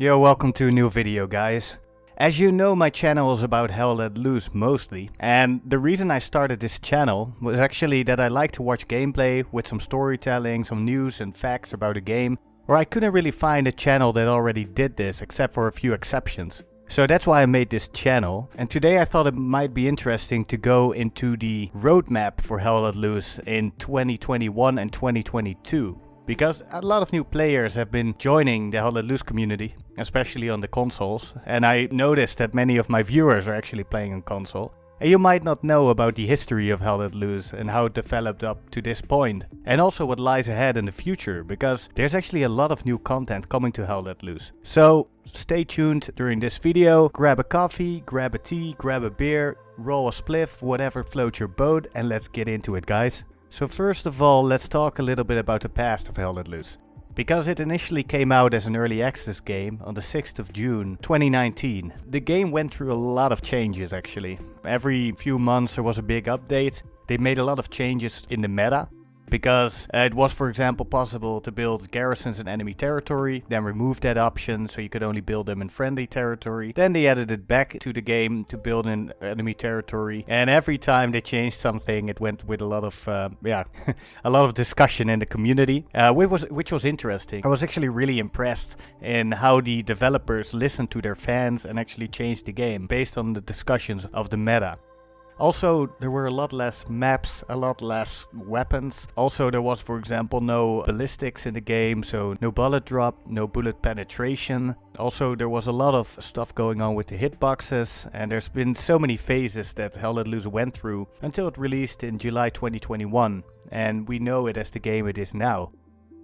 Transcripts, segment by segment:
Yo, welcome to a new video, guys. As you know, my channel is about Hell Let Loose mostly, and the reason I started this channel was actually that I like to watch gameplay with some storytelling, some news and facts about a game, or I couldn't really find a channel that already did this except for a few exceptions. So that's why I made this channel, and today I thought it might be interesting to go into the roadmap for Hell Let Loose in 2021 and 2022. Because a lot of new players have been joining the Hell Let Loose community, especially on the consoles, and I noticed that many of my viewers are actually playing on console. And you might not know about the history of Hell Let Loose and how it developed up to this point, and also what lies ahead in the future, because there's actually a lot of new content coming to Hell Let Loose. So stay tuned during this video, grab a coffee, grab a tea, grab a beer, roll a spliff, whatever floats your boat, and let's get into it, guys. So first of all, let's talk a little bit about the past of Hell Let Loose. Because it initially came out as an early access game on the 6th of June 2019, the game went through a lot of changes actually. Every few months there was a big update. They made a lot of changes in the meta. Because it was, for example, possible to build garrisons in enemy territory, then removed that option so you could only build them in friendly territory. Then they added it back to the game to build in enemy territory, and every time they changed something it went with a lot of, a lot of discussion in the community, which was interesting. I was actually really impressed in how the developers listened to their fans and actually changed the game based on the discussions of the meta. Also, there were a lot less maps, a lot less weapons. Also, there was, for example, no ballistics in the game, so no bullet drop, no bullet penetration. Also, there was a lot of stuff going on with the hitboxes, and there's been so many phases that Hell Let Loose went through until it released in July 2021, and we know it as the game it is now.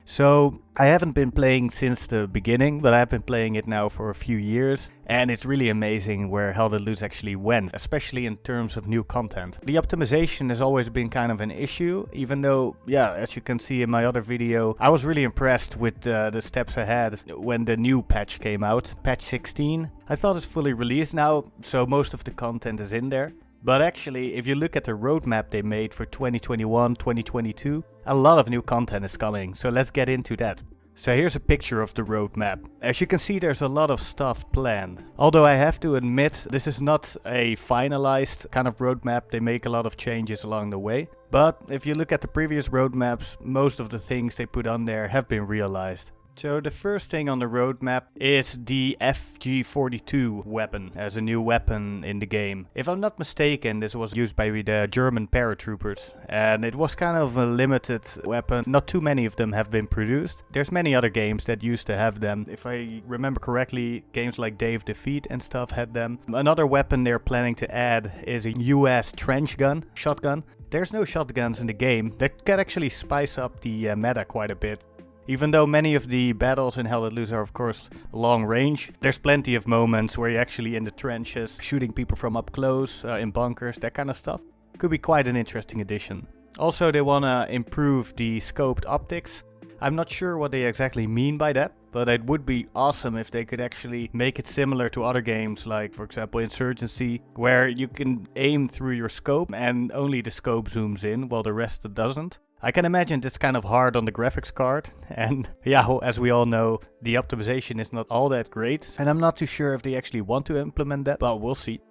So, I haven't been playing since the beginning, but I've been playing it now for a few years, and it's really amazing where Hell Let Loose actually went, especially in terms of new content. The optimization has always been kind of an issue, even though, as you can see in my other video, I was really impressed with the steps ahead when the new patch came out, patch 16. I thought it's fully released now, so most of the content is in there. But actually, if you look at the roadmap they made for 2021, 2022, a lot of new content is coming, so let's get into that. So here's a picture of the roadmap. As you can see, there's a lot of stuff planned. Although I have to admit, this is not a finalized kind of roadmap, they make a lot of changes along the way. But if you look at the previous roadmaps, most of the things they put on there have been realized. So the first thing on the roadmap is the FG42 weapon as a new weapon in the game. If I'm not mistaken, this was used by the German paratroopers, and it was kind of a limited weapon. Not too many of them have been produced. There's many other games that used to have them. If I remember correctly, games like Day of Defeat and stuff had them. Another weapon they're planning to add is a US trench gun, shotgun. There's no shotguns in the game. That can actually spice up the meta quite a bit. Even though many of the battles in Hell Let Loose are of course long range, there's plenty of moments where you're actually in the trenches, shooting people from up close, in bunkers, that kind of stuff. Could be quite an interesting addition. Also, they want to improve the scoped optics. I'm not sure what they exactly mean by that, but it would be awesome if they could actually make it similar to other games like, for example, Insurgency, where you can aim through your scope and only the scope zooms in while the rest doesn't. I can imagine it's kind of hard on the graphics card, and as we all know, the optimization is not all that great, and I'm not too sure if they actually want to implement that, but we'll see.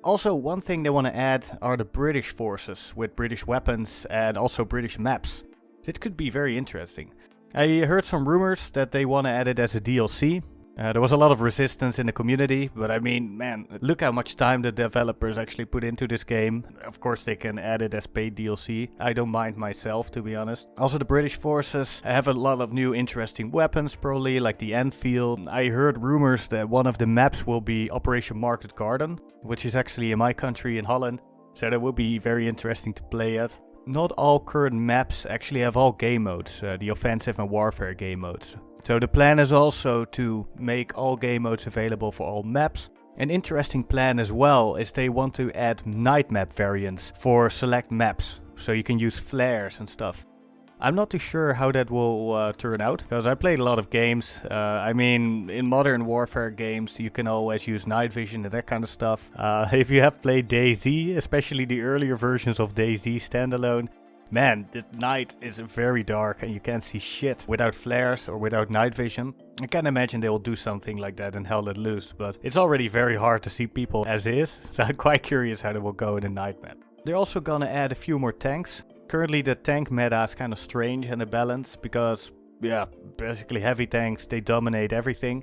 Also, one thing they want to add are the British forces with British weapons and also British maps. It could be very interesting. I heard some rumors that they want to add it as a DLC. There was a lot of resistance in the community, but I mean, man, look how much time the developers actually put into this game. Of course, they can add it as paid DLC. I don't mind myself, to be honest. Also, the British forces have a lot of new interesting weapons, probably, like the Enfield. I heard rumors that one of the maps will be Operation Market Garden, which is actually in my country, in Holland. So that would be very interesting to play at. Not all current maps actually have all game modes, the offensive and warfare game modes. So the plan is also to make all game modes available for all maps. An interesting plan as well is they want to add night map variants for select maps, so you can use flares and stuff. I'm not too sure how that will turn out, because I played a lot of games. I mean, in modern warfare games, you can always use night vision and that kind of stuff. If you have played DayZ, especially the earlier versions of DayZ standalone, Man, this night is very dark and you can't see shit without flares or without night vision. I can't imagine they will do something like that in Hell Let Loose, but it's already very hard to see people as is, so I'm quite curious how they will go in the night map. They're also gonna add a few more tanks. Currently the tank meta is kind of strange and imbalanced because, yeah, basically heavy tanks, they dominate everything.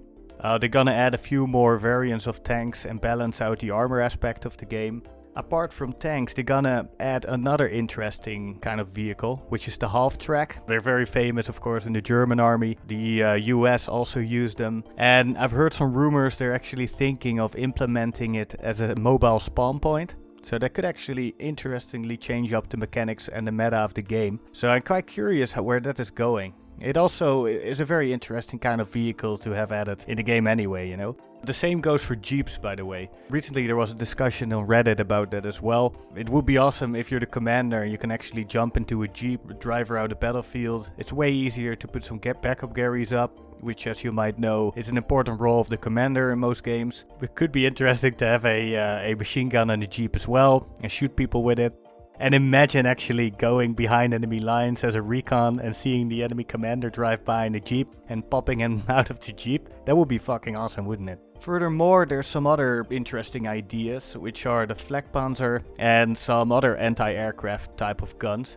They're gonna add a few more variants of tanks and balance out the armor aspect of the game. Apart from tanks, they're gonna add another interesting kind of vehicle, which is the half-track. They're very famous, of course, in the German army. The US also use them. And I've heard some rumors they're actually thinking of implementing it as a mobile spawn point. So that could actually interestingly change up the mechanics and the meta of the game. So I'm quite curious where that is going. It also is a very interesting kind of vehicle to have added in the game anyway, you know. The same goes for Jeeps, by the way. Recently there was a discussion on Reddit about that as well. It would be awesome if you're the commander and you can actually jump into a Jeep, drive around the battlefield. It's way easier to put some backup Garys up, which, as you might know, is an important role of the commander in most games. It could be interesting to have a machine gun on the Jeep as well and shoot people with it. And imagine actually going behind enemy lines as a recon and seeing the enemy commander drive by in a Jeep and popping him out of the Jeep. That would be fucking awesome, wouldn't it? Furthermore, there's some other interesting ideas, which are the Flakpanzer and some other anti-aircraft type of guns.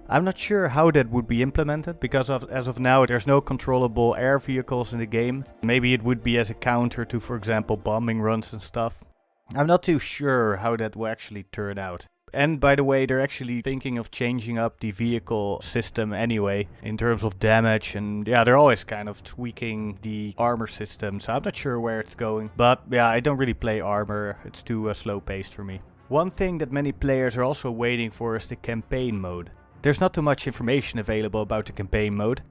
I'm not sure how that would be implemented, because as of now there's no controllable air vehicles in the game. Maybe it would be as a counter to, for example, bombing runs and stuff. I'm not too sure how that will actually turn out. And by the way, they're actually thinking of changing up the vehicle system anyway, in terms of damage, and yeah, they're always kind of tweaking the armor system, so I'm not sure where it's going. But yeah, I don't really play armor, it's too slow paced for me. One thing that many players are also waiting for is the campaign mode. There's not too much information available about the campaign mode.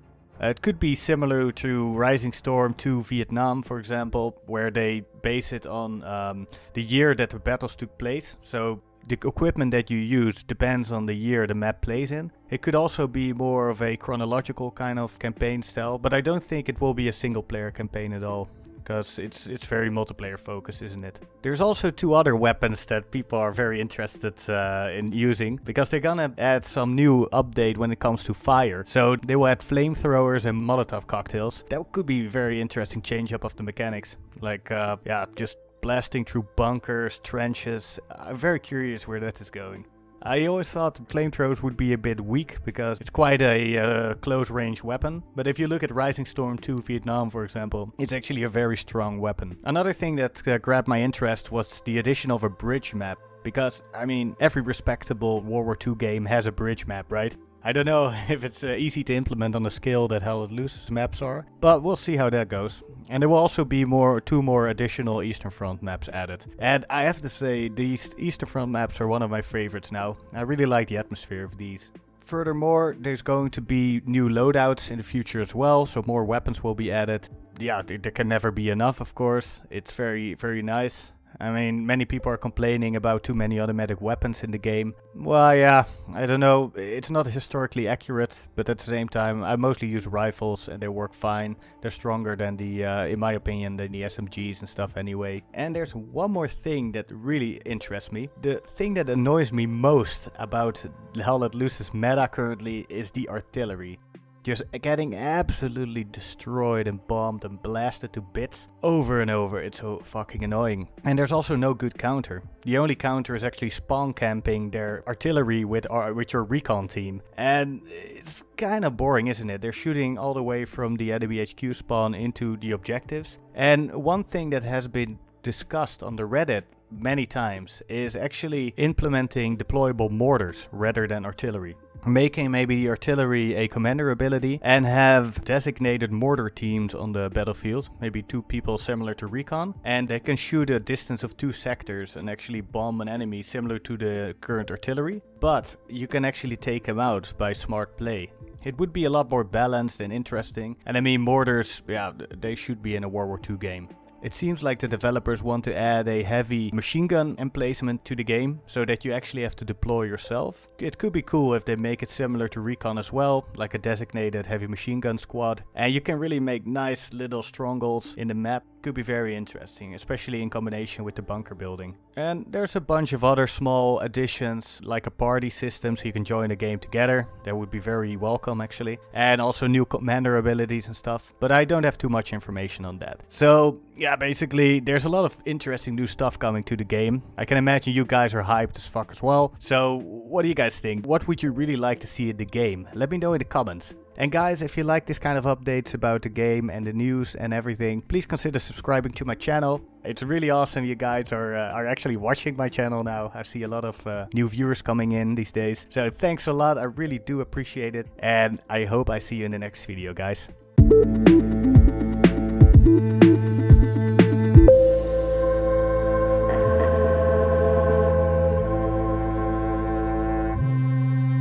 It could be similar to Rising Storm 2 Vietnam, for example, where they base it on the year that the battles took place. So the equipment that you use depends on the year the map plays in. It could also be more of a chronological kind of campaign style, but I don't think it will be a single player campaign at all, because it's very multiplayer focused, isn't it? There's also two other weapons that people are very interested in using, because they're gonna add some new update when it comes to fire. So they will add flamethrowers and Molotov cocktails. That could be a very interesting change up of the mechanics. Like, yeah, just blasting through bunkers, trenches. I'm very curious where that is going. I always thought flamethrowers would be a bit weak because it's quite a close range weapon. But if you look at Rising Storm 2 Vietnam, for example, it's actually a very strong weapon. Another thing that grabbed my interest was the addition of a bridge map. Because, I mean, every respectable World War II game has a bridge map, right? I don't know if it's easy to implement on the scale that Hell Let Loose's maps are, but we'll see how that goes. And there will also be two more additional Eastern Front maps added. And I have to say, these Eastern Front maps are one of my favorites now. I really like the atmosphere of these. Furthermore, there's going to be new loadouts in the future as well, so more weapons will be added. Yeah, there can never be enough, of course. It's very, very nice. I mean, many people are complaining about too many automatic weapons in the game. Well, yeah, I don't know, it's not historically accurate, but at the same time, I mostly use rifles and they work fine. They're stronger than in my opinion, than the SMGs and stuff anyway. And there's one more thing that really interests me. The thing that annoys me most about Hell Let Loose's meta currently is the artillery. Just getting absolutely destroyed and bombed and blasted to bits over and over. It's so fucking annoying. And there's also no good counter. The only counter is actually spawn camping their artillery with your recon team. And it's kind of boring, isn't it? They're shooting all the way from the enemy HQ spawn into the objectives. And one thing that has been discussed on the Reddit many times is actually implementing deployable mortars rather than artillery. Making maybe the artillery a commander ability and have designated mortar teams on the battlefield, maybe 2 people similar to recon, and they can shoot a distance of 2 sectors and actually bomb an enemy similar to the current artillery, but you can actually take them out by smart play. It would be a lot more balanced and interesting, and I mean mortars, yeah, they should be in a World War II game. It seems like the developers want to add a heavy machine gun emplacement to the game, so that you actually have to deploy yourself. It could be cool if they make it similar to Recon as well, like a designated heavy machine gun squad. And you can really make nice little strongholds in the map. could be very interesting, especially in combination with the bunker building. And there's a bunch of other small additions, like a party system so you can join the game together. That would be very welcome actually. And also new commander abilities and stuff, but I don't have too much information on that. So yeah, basically there's a lot of interesting new stuff coming to the game. I can imagine you guys are hyped as fuck as well. So what do you guys think? What would you really like to see in the game? Let me know in the comments. And guys, if you like this kind of updates about the game and the news and everything, please consider subscribing to my channel. It's really awesome you guys are actually watching my channel now. I see a lot of new viewers coming in these days. So thanks a lot, I really do appreciate it. And I hope I see you in the next video, guys.